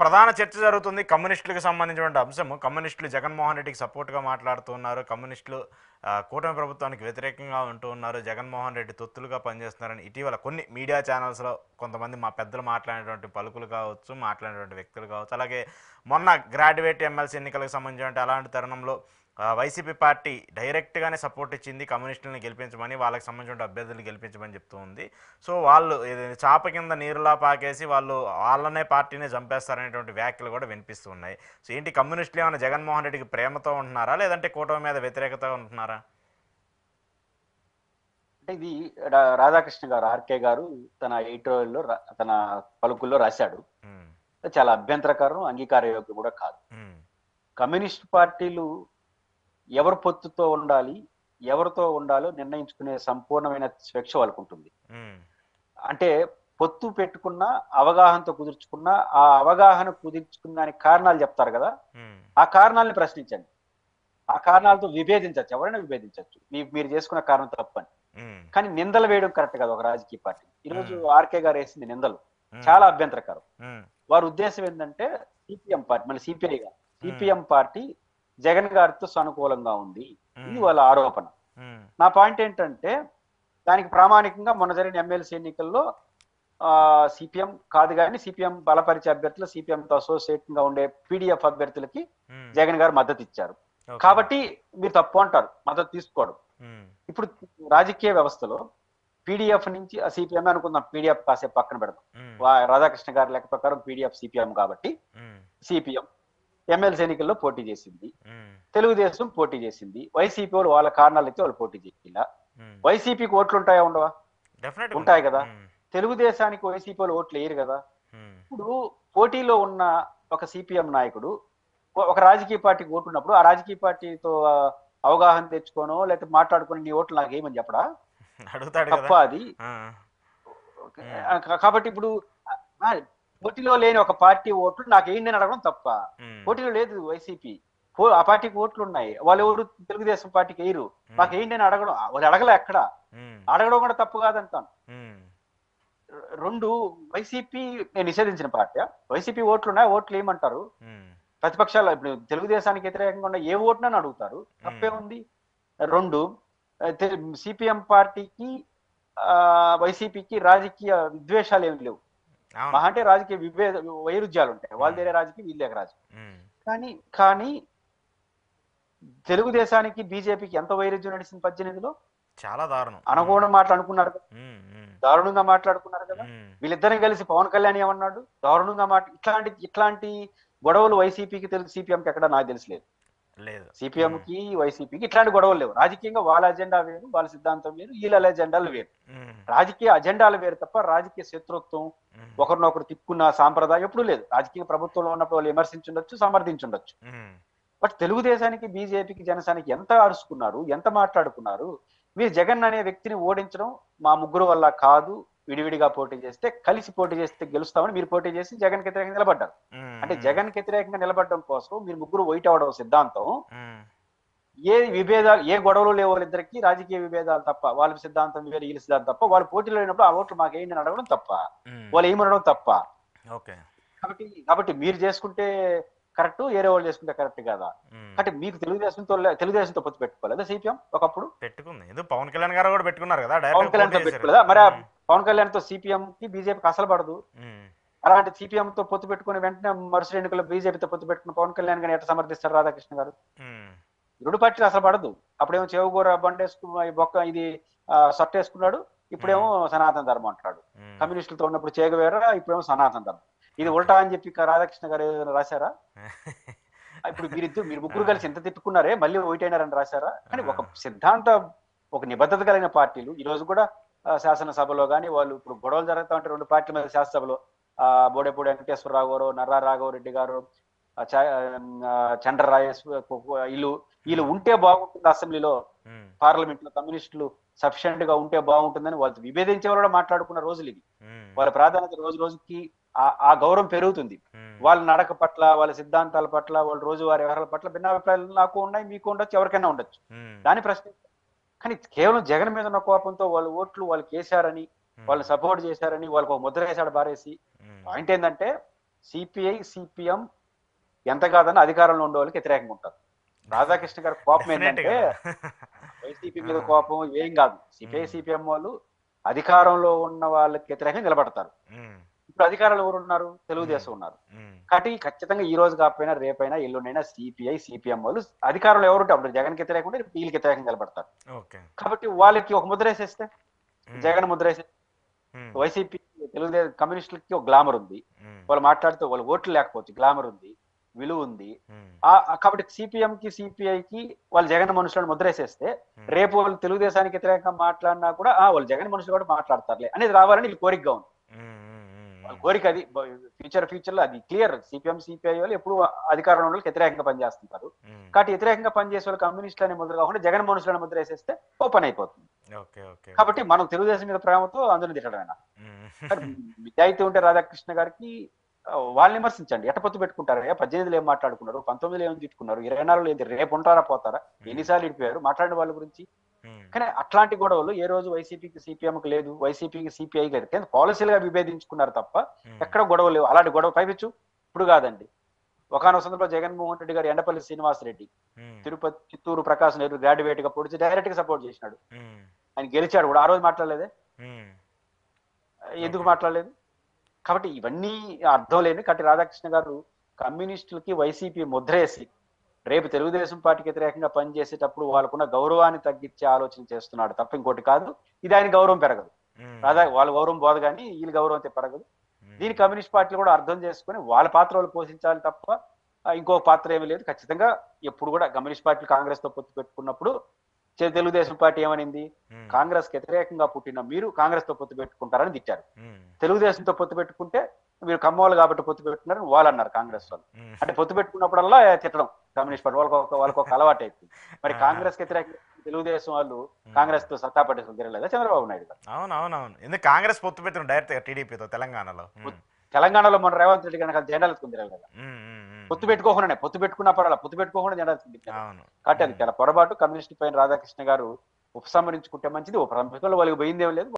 ప్రధాన చర్చ జరుగుతుంది కమ్యూనిస్టులకు సంబంధించిన అంశము. కమ్యూనిస్టులు జగన్మోహన్ రెడ్డికి సపోర్ట్గా మాట్లాడుతూ ఉన్నారు. కమ్యూనిస్టులు కూటమి ప్రభుత్వానికి వ్యతిరేకంగా ఉంటూ ఉన్నారు. జగన్మోహన్ రెడ్డి తొత్తులుగా పనిచేస్తున్నారని ఇటీవల కొన్ని మీడియా ఛానల్స్లో కొంతమంది మా పెద్దలు మాట్లాడినటువంటి పలుకులు కావచ్చు, మాట్లాడినటువంటి వ్యక్తులు కావచ్చు. అలాగే మొన్న గ్రాడ్యుయేట్ ఎమ్మెల్సీ ఎన్నికలకు సంబంధించిన అలాంటి తరుణంలో వైసీపీ పార్టీ డైరెక్ట్గానే సపోర్ట్ ఇచ్చింది కమ్యూనిస్టులను గెలిపించమని, వాళ్ళకి సంబంధించిన అభ్యర్థులు గెలిపించమని చెప్తూ ఉంది. సో వాళ్ళు చాప కింద నీరులా పాకేసి వాళ్ళనే పార్టీనే చంపేస్తారనేటువంటి వ్యాఖ్యలు కూడా వినిపిస్తూ ఉన్నాయి. సో ఏంటి, కమ్యూనిస్టులు ఏమైనా జగన్మోహన్ రెడ్డికి ప్రేమతో ఉంటున్నారా, లేదంటే కూటమి మీద వ్యతిరేకత ఉంటున్నారా? అంటే ఇది రాధాకృష్ణ గారు, ఆర్కే గారు తన ఎడిటోరియల్లో తన పలుకుల్లో రాశాడు. చాలా అభ్యంతరకరం, అంగీకారయోగ్యం కూడా కాదు. కమ్యూనిస్ట్ పార్టీలు ఎవరు పొత్తుతో ఉండాలి, ఎవరితో ఉండాలో నిర్ణయించుకునే సంపూర్ణమైన స్వేచ్ఛ వాళ్ళకు ఉంటుంది. అంటే పొత్తు పెట్టుకున్న అవగాహనతో కుదుర్చుకున్న ఆ అవగాహన కుదుర్చుకున్న కారణాలు చెప్తారు కదా, ఆ కారణాలను ప్రశ్నించండి. ఆ కారణాలతో విభేదించవచ్చు, ఎవరైనా విభేదించవచ్చు, మీరు చేసుకున్న కారణం తప్పని. కానీ నిందలు వేయడం కరెక్ట్ కాదు ఒక రాజకీయ పార్టీ. ఈరోజు ఆర్కే గారు వేసింది నిందలు చాలా అభ్యంతరకరం. వారి ఉద్దేశం ఏంటంటే సిపిఎం పార్టీ, మళ్ళీ సిపిఐ గారు, సిపిఎం పార్టీ జగన్ గారితో సానుకూలంగా ఉంది, ఇది వాళ్ళ ఆరోపణ. నా పాయింట్ ఏంటంటే దానికి ప్రామాణికంగా మొన్న జరిగిన ఎమ్మెల్సీ ఎన్నికల్లో సిపిఎం కాదు కానీ సిపిఎం బలపరిచే అభ్యర్థులు, సిపిఎంతో అసోసియేట్ గా ఉండే పీడిఎఫ్ అభ్యర్థులకి జగన్ గారు మద్దతు ఇచ్చారు. కాబట్టి మీరు తప్పు అంటారు మద్దతు తీసుకోవడం. ఇప్పుడు రాజకీయ వ్యవస్థలో పీడిఎఫ్ నుంచి సిపిఎం అనుకుందాం, పీడిఎఫ్ కాసేపు పక్కన పెడదాం. రాధాకృష్ణ గారి లెక్క ప్రకారం పీడిఎఫ్ సిపిఎం కాబట్టి సిపిఎం ఎమ్మెల్సీ ఎన్నికల్లో పోటీ చేసింది, తెలుగుదేశం పోటీ చేసింది, వైసీపీ వాళ్ళు వాళ్ళ కారణాలు అయితే వాళ్ళు పోటీ చేయాల. వైసీపీకి ఓట్లు ఉంటాయా, ఉండవా? ఉంటాయి కదా. తెలుగుదేశానికి వైసీపీ వాళ్ళు ఓట్లు వేయరు కదా. ఇప్పుడు పోటీలో ఉన్న ఒక సిపిఎం నాయకుడు ఒక రాజకీయ పార్టీకి ఓటు ఉన్నప్పుడు ఆ రాజకీయ పార్టీతో అవగాహన తెచ్చుకోనో లేకపోతే మాట్లాడుకుని నీ ఓట్లు నాకు ఏమని చెప్పడా? తప్ప అది. కాబట్టి ఇప్పుడు పోటీలో లేని ఒక పార్టీ ఓట్లు నాకు ఏంటి అని అడగడం తప్ప. పోటీలో లేదు వైసీపీ, ఆ పార్టీకి ఓట్లు ఉన్నాయి, వాళ్ళు ఎవరు తెలుగుదేశం పార్టీకి వేయరు, మాకు ఏంటి అని అడగడం, వాళ్ళు అడగలే, ఎక్కడ అడగడం కూడా తప్పు కాదంటాను. రెండు, వైసీపీ నేను నిషేధించిన పార్టీ, వైసీపీ ఓట్లు ఉన్నాయి, ఓట్లు ఏమంటారు? ప్రతిపక్షాలు ఇప్పుడు తెలుగుదేశానికి వ్యతిరేకంగా ఉన్న ఏ ఓటునని అడుగుతారు, తప్పే ఉంది. రెండు, సిపిఎం పార్టీకి వైసీపీకి రాజకీయ విద్వేషాలు ఏమి లేవు, మహా అంటే రాజకీయ వైరుధ్యాలు ఉంటాయి, వాళ్ళ దగ్గర రాజకీయం వీళ్ళ దగ్గర రాజకీయం. కానీ తెలుగుదేశానికి బీజేపీకి ఎంత వైరుధ్యం నడిచింది 18లో? చాలా దారుణం. అనుకోవడం మాటలు అనుకున్నారు కదా, దారుణంగా మాట్లాడుకున్నారు కదా. వీళ్ళిద్దరం కలిసి పవన్ కళ్యాణ్ ఏమన్నాడు, దారుణంగా ఇట్లాంటి గొడవలు వైసీపీకి తెలుగు సిపిఎంకి ఎక్కడ నాకు తెలిసలేదు. సిపిఎంకి వైసీపీకి ఇట్లాంటి గొడవలు లేవు. రాజకీయంగా వాళ్ళ అజెండా వేరు, వాళ్ళ సిద్ధాంతం వేరు, వీళ్ళ అజెండాలు వేరు. రాజకీయ అజెండాలు వేరు తప్ప రాజకీయ శత్రుత్వం, ఒకరినొకరు తిప్పుకున్న సాంప్రదాయం ఎప్పుడు లేదు. రాజకీయ ప్రభుత్వంలో ఉన్నప్పుడు వాళ్ళు విమర్శించుండొచ్చు, సమర్థించుండొచ్చు. బట్ తెలుగుదేశానికి బీజేపీకి జనసేనకి ఎంత అరుచుకున్నారు, ఎంత మాట్లాడుకున్నారు. మీరు జగన్ అనే వ్యక్తిని ఓడించడం మా ముగ్గురు వల్ల కాదు, విడివిడిగా పోటీ చేస్తే, కలిసి పోటీ చేస్తే గెలుస్తామని మీరు పోటీ చేసి జగన్ వ్యతిరేకంగా నిలబడ్డారు. అంటే జగన్ వ్యతిరేకంగా నిలబడడం కోసం మీరు ముగ్గురు వైట్ అవడం సిద్ధాంతం. ఏ విభేదాలు, ఏ గొడవలు లేవు వాళ్ళిద్దరికి, రాజకీయ విభేదాలు తప్ప, వాళ్ళ సిద్ధాంతం వేరు, వీళ్ళ సిద్ధాంతం తప్ప. వాళ్ళు పోటీలో లేనప్పుడు ఆ ఓట్లు మాకు ఏంటి అడగడం తప్ప, వాళ్ళు ఏమనడం తప్ప. కాబట్టి మీరు చేసుకుంటే కరెక్ట్, వేరే వాళ్ళు చేసుకుంటే కరెక్ట్ కదా. అంటే మీకు తెలుగుదేశంతో పొత్తు పెట్టుకోలేదా సిపిఎం? ఒకప్పుడు పెట్టుకుంది, పవన్ కళ్యాణ్ గారు కూడా పెట్టుకున్నారు కదా, పవన్ కళ్యాణ్ తో పెట్టుకోలేదా? మరి పవన్ కళ్యాణ్ తో సిపిఎం కి బీజేపీకి అసలు పడదు. అలాంటి సిపిఎం తో పొత్తు పెట్టుకుని వెంటనే మరుసటి ఎన్నికల్లో బీజేపీతో పొత్తు పెట్టుకున్న పవన్ కళ్యాణ్ గారిని ఎట్లా సమర్థిస్తారు రాధాకృష్ణ గారు? రెండు పార్టీలు అసలు పడదు. అప్పుడేమో చెవుగూర బొక్క ఇది షర్ట్ వేసుకున్నాడు, ఇప్పుడేమో సనాతన ధర్మం అంటాడు. కమ్యూనిస్టులతో ఉన్నప్పుడు చేగవేరా, ఇప్పుడేమో సనాతన ధర్మం. ఇది ఉల్టా అని చెప్పి రాధాకృష్ణ గారు ఏదైనా రాశారా? ఇప్పుడు మీరు ముగ్గురు కలిసి ఎంత తిట్టుకున్నారే, మళ్ళీ ఒకటైనారని రాశారా? కానీ ఒక సిద్ధాంత, ఒక నిబద్ధత కలిగిన పార్టీలు ఈ రోజు కూడా శాసనసభలో కానీ, వాళ్ళు ఇప్పుడు గొడవలు జరుగుతా ఉంటే రెండు పార్టీల మీద శాసనసభలో బోడేపూడి వెంకటేశ్వరరావు గారు, నర్రా రాఘవరెడ్డి గారు, చండ్ర రాయేష్ వీళ్ళు ఉంటే బాగుంటుంది అసెంబ్లీలో, పార్లమెంట్ లో కమ్యూనిస్టులు సఫిషియెంట్ గా ఉంటే బాగుంటుందని వాళ్ళు విభేదించే వాళ్ళు మాట్లాడుకున్న రోజులు ఇవి. వాళ్ళ ప్రాధాన్యత రోజు రోజుకి ఆ గౌరవం పెరుగుతుంది. వాళ్ళ నడక పట్ల, వాళ్ళ సిద్ధాంతాల పట్ల, వాళ్ళ రోజువారీ వ్యవహారాల పట్ల భిన్నాభిప్రాయాలు నాకు ఉన్నాయి, మీకు ఉండొచ్చు, ఎవరికైనా ఉండొచ్చు. దాని ప్రశ్న. కానీ కేవలం జగన్ మీద ఉన్న కోపంతో వాళ్ళు ఓట్లు వాళ్ళకి వేశారని, వాళ్ళు సపోర్ట్ చేశారని, వాళ్ళకి ఒక ముద్ర వేశాడు బారేసి. పాయింట్ ఏంటంటే సిపిఐ సిపిఎం ఎంత కాదన్నా అధికారంలో ఉండే వాళ్ళకి వ్యతిరేకంగా ఉంటారు. రాధాకృష్ణ గారి కోపం డెఫినెట్ ఏంటంటే కదా. వైసీపీ మీద కోపం ఏం కాదు. సిపిఐ సిపిఎం వాళ్ళు అధికారంలో ఉన్న వాళ్ళకి వ్యతిరేకంగా నిలబడతారు. ఇప్పుడు అధికారంలో ఎవరు ఉన్నారు? తెలుగుదేశం ఉన్నారు. కాబట్టి ఖచ్చితంగా ఈ రోజు కాకపోయినా రేపైనా ఎల్లుండైనా సిపిఐ సిపిఎం వాళ్ళు అధికారంలో ఎవరుంటే అప్పుడు జగన్ వ్యతిరేకంగా వీళ్ళకి వ్యతిరేకంగా నిలబడతారు. కాబట్టి వాళ్ళకి ఒక ముద్ర వేసేస్తే, జగన్ ముద్ర వేసేస్తే వైసీపీ తెలుగుదేశం కమ్యూనిస్టులకి ఒక గ్లామర్ ఉంది. వాళ్ళు మాట్లాడితే వాళ్ళ ఓట్లు లేకపోతే గ్లామర్ ఉంది, విలువ ఉంది. కాబట్టి సిపిఎం కి సిపిఐకి వాళ్ళు జగన్ మనుషులను ముద్రేసేస్తే రేపు వాళ్ళు తెలుగుదేశానికి వ్యతిరేకంగా మాట్లాడినా కూడా వాళ్ళు జగన్ మనుషులు కూడా మాట్లాడతారులే అనేది రావాలని వీళ్ళు కోరికగా ఉంది. వాళ్ళ కోరిక అది. ఫ్యూచర్ లో అది క్లియర్. సిపిఎం సిపిఐ వాళ్ళు ఎప్పుడు అధికారంలో వాళ్ళకి వ్యతిరేకంగా పనిచేస్తుంటారు. కాబట్టి వ్యతిరేకంగా పనిచేసే వాళ్ళు కమ్యూనిస్టులు అనే ముద్ర కాకుండా జగన్ మనుషులను ముద్ర వేసేస్తే ఓపెన్ అయిపోతుంది. కాబట్టి మనం తెలుగుదేశం మీద ప్రేమతో అందరూ తిట్టడమేనా? నిజాయితీ ఉంటే రాధాకృష్ణ గారికి వాళ్ళని విమర్శించండి. ఎట్ట పొత్తు పెట్టుకుంటారు? 18లో ఏం మాట్లాడుకున్నారు, 19లో ఏం తిట్టుకున్నారు, 24లో ఏంటి, రేపు ఉంటారా పోతారా, ఎన్నిసార్లు ఇడిపోయారు మాట్లాడిన వాళ్ళ గురించి. కానీ అట్లాంటి గొడవలు ఏ రోజు వైసీపీకి సిపిఎంకి లేదు, వైసీపీకి సిపిఐకి లేదు. పాలసీలుగా విభేదించుకున్నారు తప్ప ఎక్కడ గొడవలు లేవు. అలాంటి గొడవ పైపించు ఇప్పుడు కాదండి. ఒకనొక సందర్భంలో జగన్మోహన్ రెడ్డి గారు ఎండపల్లి శ్రీనివాసరెడ్డి తిరుపతి చిత్తూరు ప్రకాశం నెహ్రూ గ్రాడ్యుయేట్ గా పొడిచి డైరెక్ట్ గా సపోర్ట్ చేసినాడు. ఆయన గెలిచాడు కూడా. ఆ రోజు మాట్లాడలేదే, ఎందుకు మాట్లాడలేదు? కాబట్టి ఇవన్నీ అర్థం లేని. కాబట్టి రాధాకృష్ణ గారు కమ్యూనిస్టులకి వైసీపీ ముద్రేసి రేపు తెలుగుదేశం పార్టీకి వ్యతిరేకంగా పనిచేసేటప్పుడు వాళ్ళకున్న గౌరవాన్ని తగ్గించే ఆలోచన చేస్తున్నాడు తప్ప ఇంకోటి కాదు. ఇది ఆయన గౌరవం పెరగదు. వాళ్ళ గౌరవం పోదు కానీ వీళ్ళ గౌరవం అయితే పెరగదు. దీని కమ్యూనిస్ట్ పార్టీలు కూడా అర్థం చేసుకుని వాళ్ళ పాత్ర వాళ్ళు పోషించాలి తప్ప ఇంకో పాత్ర ఏమీ లేదు. ఖచ్చితంగా ఎప్పుడు కూడా కమ్యూనిస్ట్ పార్టీలు కాంగ్రెస్ తో పొత్తు పెట్టుకున్నప్పుడు తెలుగుదేశం పార్టీ ఏమనింది? కాంగ్రెస్ కి వ్యతిరేకంగా పుట్టిన మీరు కాంగ్రెస్ తో పొత్తు పెట్టుకుంటారని తిట్టారు. తెలుగుదేశంతో పొత్తు పెట్టుకుంటే మీరు కమ్మోళ్ళు కాబట్టి పొత్తు పెట్టుకున్నారని వాళ్ళు అన్నారు కాంగ్రెస్ వాళ్ళు. అంటే పొత్తు పెట్టుకున్నప్పుడల్లా తిట్టడం కమ్యూనిస్ట్ పార్టీ వాళ్ళకి ఒక అలవాటు అయిపోయింది. మరి కాంగ్రెస్ కి వ్యతిరేకంగా తెలుగుదేశం వాళ్ళు కాంగ్రెస్ తో సత్తా పట్టేసుకుని తిరగలేదా చంద్రబాబు నాయుడు గారు? అవునవునవును. ఎందుకు కాంగ్రెస్ పొత్తు పెట్టిన డైరెక్ట్ టీడీపీతో తెలంగాణలో మన రేవంత్ రెడ్డి కనుక జెండాలు ఎత్తుకుని తిరగలేదా? పొత్తు పెట్టుకోకుండానే, పొత్తు పెట్టుకున్నా పర్వాలా, పొత్తు పెట్టుకోకుండా జెండా ఎత్తుకుని తిరగలేదు. కాబట్టి అది చాలా పొరపాటు. కమ్యూనిస్ట్ పైన రాధాకృష్ణ గారు ఉపసంహరించుకుంటే మంచిది. ఉపసంహరించుకోవడం వాళ్ళకి పోయిందేం లేదు.